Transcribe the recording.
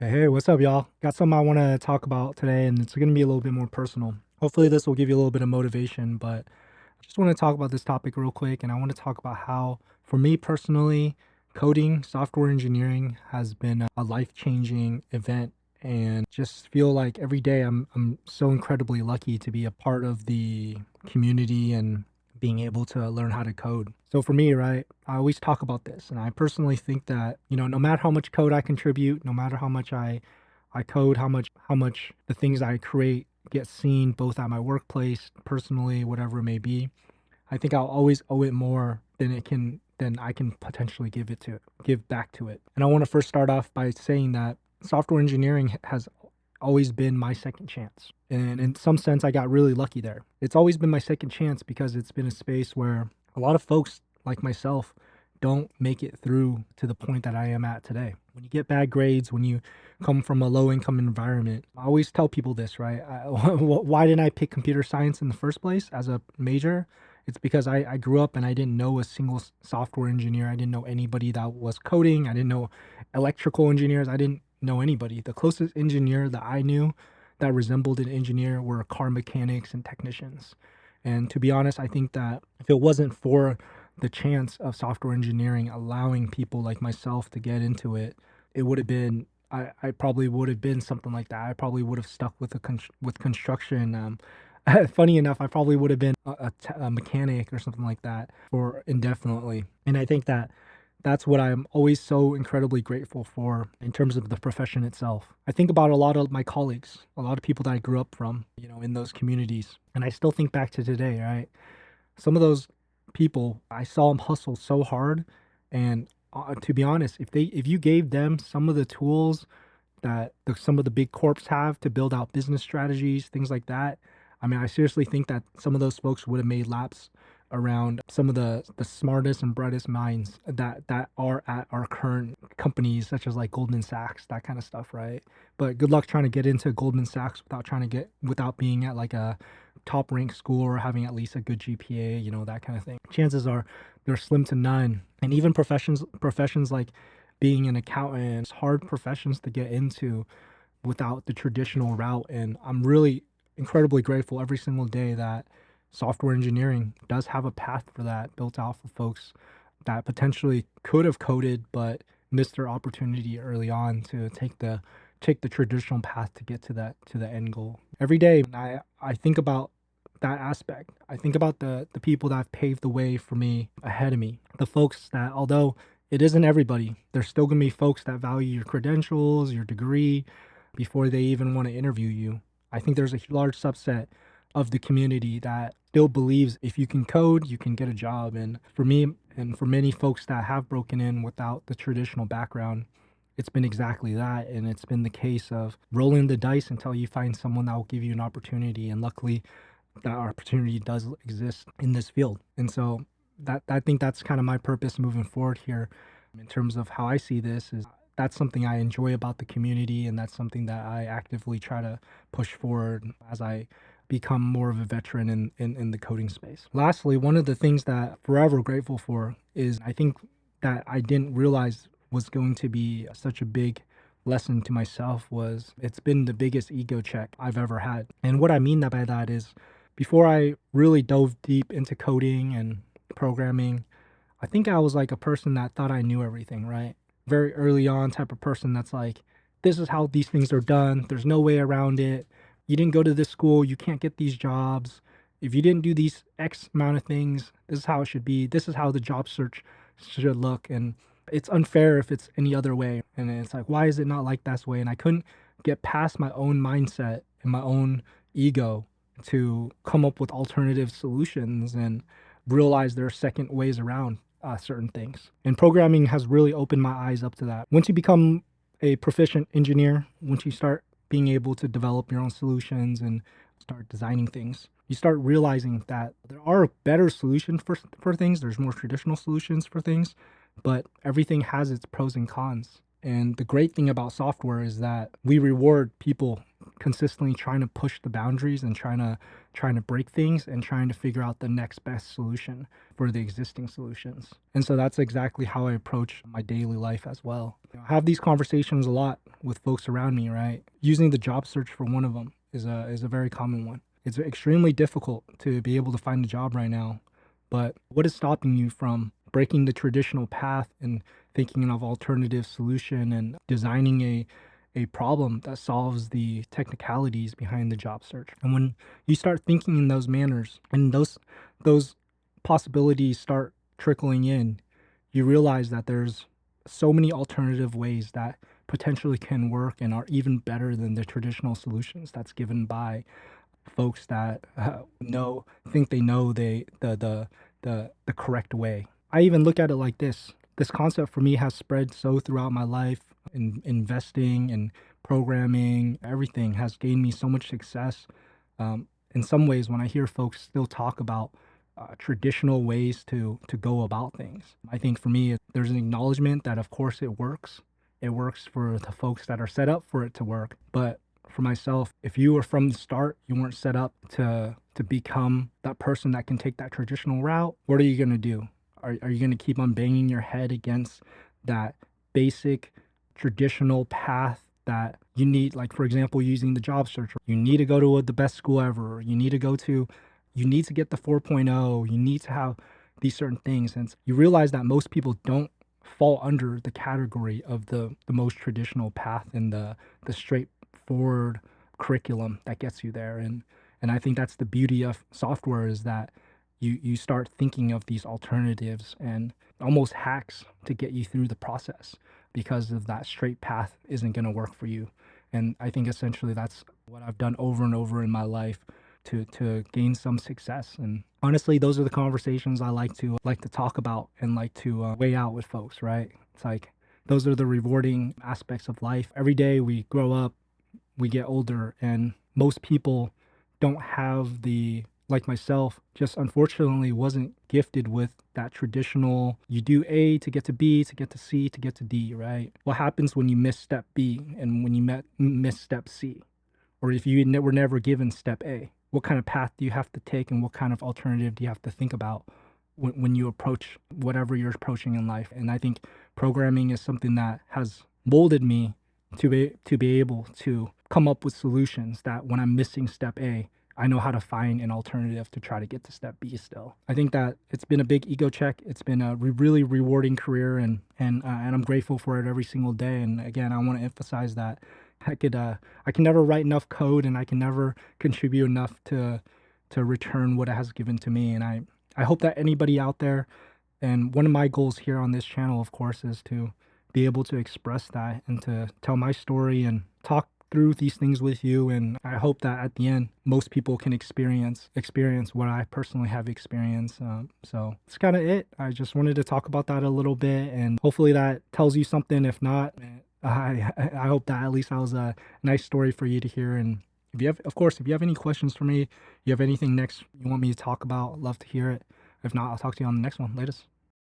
Hey, what's up, y'all? Got something I want to talk about today, and it's going to be a little bit more personal. Hopefully, this will give you a little bit of motivation, but I just want to talk about this topic real quick. And I want to talk about how, for me personally, coding, software engineering has been a life changing event. And just feel like every day I'm so incredibly lucky to be a part of the community and being able to learn how to code. So for me, right, I always talk about this, and I personally think that, no matter how much code I contribute, no matter how much I code, how much the things I create get seen both at my workplace, personally, whatever it may be, I think I'll always owe it more than I can potentially give back to it. And I want to first start off by saying that software engineering has always been my second chance. And in some sense I got really lucky there. It's always been my second chance because it's been a space where a lot of folks like myself don't make it through to the point that I am at today. When you get bad grades, when you come from a low income environment, I always tell people this, right? Why didn't I pick computer science in the first place as a major? It's because I grew up and I didn't know a single software engineer. I didn't know anybody that was coding. I didn't know electrical engineers. I didn't know anybody. The closest engineer that I knew that resembled an engineer were car mechanics and technicians. And to be honest, I think that if it wasn't for the chance of software engineering allowing people like myself to get into it, it would have been I probably would have been something like that. I probably would have stuck with with construction. Funny enough, I probably would have been a mechanic or something like that for indefinitely. And I think that that's what I'm always so incredibly grateful for in terms of the profession itself. I think about a lot of my colleagues, a lot of people that I grew up from, in those communities. And I still think back to today, right? Some of those people, I saw them hustle so hard. And to be honest, if you gave them some of the tools that some of the big corps have to build out business strategies, things like that. I mean, I seriously think that some of those folks would have made laps around some of the smartest and brightest minds that are at our current companies, such as like Goldman Sachs, that kind of stuff, right? But good luck trying to get into Goldman Sachs without being at like a top ranked school or having at least a good GPA, that kind of thing. Chances are they're slim to none. And even professions like being an accountant, it's hard professions to get into without the traditional route. And I'm really incredibly grateful every single day that software engineering does have a path for that built out for folks that potentially could have coded but missed their opportunity early on to take the traditional path to get to the end goal. Every day I think about that aspect. I think about the people that have paved the way for me ahead of me. The folks that, although it isn't everybody, there's still gonna be folks that value your credentials, your degree, before they even want to interview you. I think there's a large subset of the community that still believes if you can code, you can get a job. And for me, and for many folks that have broken in without the traditional background, it's been exactly that. And it's been the case of rolling the dice until you find someone that will give you an opportunity. And luckily, that opportunity does exist in this field. And so that I think that's kind of my purpose moving forward here in terms of how I see this is that's something I enjoy about the community, and that's something that I actively try to push forward as I become more of a veteran in the coding space. Lastly, one of the things that forever grateful for is I think that I didn't realize was going to be such a big lesson to myself was it's been the biggest ego check I've ever had. And what I mean by that is before I really dove deep into coding and programming, I think I was like a person that thought I knew everything, right? Very early on type of person that's like, this is how these things are done. There's no way around it. You didn't go to this school. You can't get these jobs. If you didn't do these X amount of things, this is how it should be. This is how the job search should look. And it's unfair if it's any other way. And it's like, why is it not like this way? And I couldn't get past my own mindset and my own ego to come up with alternative solutions and realize there are second ways around certain things. And programming has really opened my eyes up to that. Once you become a proficient engineer, once you start being able to develop your own solutions and start designing things, you start realizing that there are better solutions for things. There's more traditional solutions for things, but everything has its pros and cons. And the great thing about software is that we reward people consistently trying to push the boundaries and trying to break things and trying to figure out the next best solution for the existing solutions. And so that's exactly how I approach my daily life as well. I have these conversations a lot with folks around me, right? Using the job search for one of them is a very common one. It's extremely difficult to be able to find a job right now, but what is stopping you from breaking the traditional path and thinking of alternative solution and designing a problem that solves the technicalities behind the job search? And when you start thinking in those manners and those possibilities start trickling in, you realize that there's so many alternative ways that potentially can work and are even better than the traditional solutions that's given by folks that know think they know the correct way. I even look at it like this. This concept for me has spread so throughout my life in investing and programming, everything has gained me so much success. In some ways, when I hear folks still talk about traditional ways to go about things, I think for me, there's an acknowledgement that of course it works. It works for the folks that are set up for it to work, but for myself, if you were from the start, you weren't set up to become that person that can take that traditional route, what are you gonna do? Are you gonna keep on banging your head against that basic traditional path that you need? Like for example, using the job search, you need to go to the best school ever. You need to get the 4.0. You need to have these certain things, and you realize that most people don't fall under the category of the most traditional path and the straightforward curriculum that gets you there. And I think that's the beauty of software, is that you start thinking of these alternatives and almost hacks to get you through the process, because of that straight path isn't going to work for you. And I think essentially that's what I've done over and over in my life to gain some success. And honestly, those are the conversations I like to talk about and like to weigh out with folks, right? It's like those are the rewarding aspects of life. Every day we grow up, we get older, and most people don't have the, like myself, just unfortunately wasn't gifted with that traditional, you do A to get to B to get to C to get to D, right? What happens when you miss step B and when you miss step C? Or if you were never given step A, what kind of path do you have to take and what kind of alternative do you have to think about when you approach whatever you're approaching in life? And I think programming is something that has molded me to be able to come up with solutions that when I'm missing step A, I know how to find an alternative to try to get to step B still. I think that it's been a big ego check. It's been a really rewarding career, and I'm grateful for it every single day. And again, I want to emphasize that I can never write enough code, and I can never contribute enough to return what it has given to me. And I hope that anybody out there, and one of my goals here on this channel, of course, is to be able to express that and to tell my story and talk through these things with you. And I hope that at the end, most people can experience what I personally have experienced. So that's kind of it. I just wanted to talk about that a little bit, and hopefully that tells you something. If not, I hope that at least that was a nice story for you to hear. And if you have, of course, if you have any questions for me, you have anything next you want me to talk about, I'd love to hear it. If not, I'll talk to you on the next one. Latest.